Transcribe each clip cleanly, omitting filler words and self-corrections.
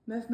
Meuf,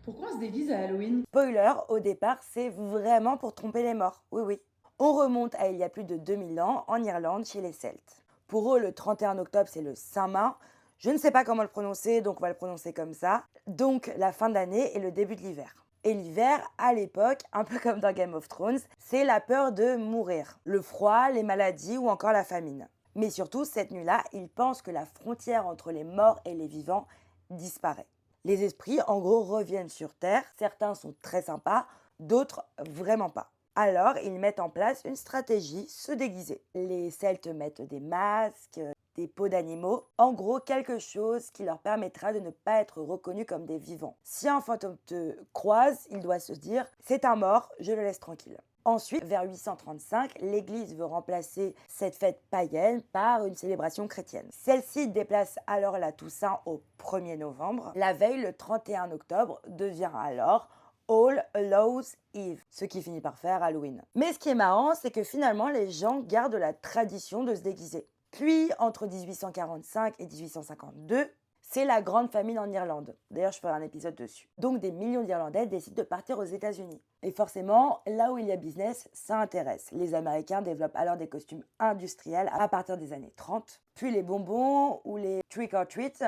pourquoi on se déguise à Halloween? Spoiler, au départ, c'est vraiment pour tromper les morts. Oui, oui. On remonte à il y a plus de 2000 ans, en Irlande, chez les Celtes. Pour eux, le 31 octobre, c'est le Saint-Main. Je ne sais pas comment le prononcer, donc on va le prononcer comme ça. Donc, la fin d'année et le début de l'hiver. Et l'hiver, à l'époque, un peu comme dans Game of Thrones, c'est la peur de mourir. Le froid, les maladies ou encore la famine. Mais surtout, cette nuit-là, ils pensent que la frontière entre les morts et les vivants disparaît. Les esprits, en gros, reviennent sur Terre. Certains sont très sympas, d'autres vraiment pas. Alors, ils mettent en place une stratégie, se déguiser. Les Celtes mettent des masques, des peaux d'animaux. En gros, quelque chose qui leur permettra de ne pas être reconnus comme des vivants. Si un fantôme te croise, il doit se dire « c'est un mort, je le laisse tranquille ». Ensuite, vers 835, l'Église veut remplacer cette fête païenne par une célébration chrétienne. Celle-ci déplace alors la Toussaint au 1er novembre. La veille, le 31 octobre, devient alors All Hallows Eve, ce qui finit par faire Halloween. Mais ce qui est marrant, c'est que finalement, les gens gardent la tradition de se déguiser. Puis, entre 1845 et 1852, c'est la grande famine en Irlande. D'ailleurs, je ferai un épisode dessus. Donc, des millions d'Irlandais décident de partir aux États-Unis. Et forcément, là où il y a business, ça intéresse. Les Américains développent alors des costumes industriels à partir des années 30, puis les bonbons ou les trick or treat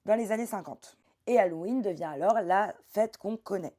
dans les années 50. Et Halloween devient alors la fête qu'on connaît.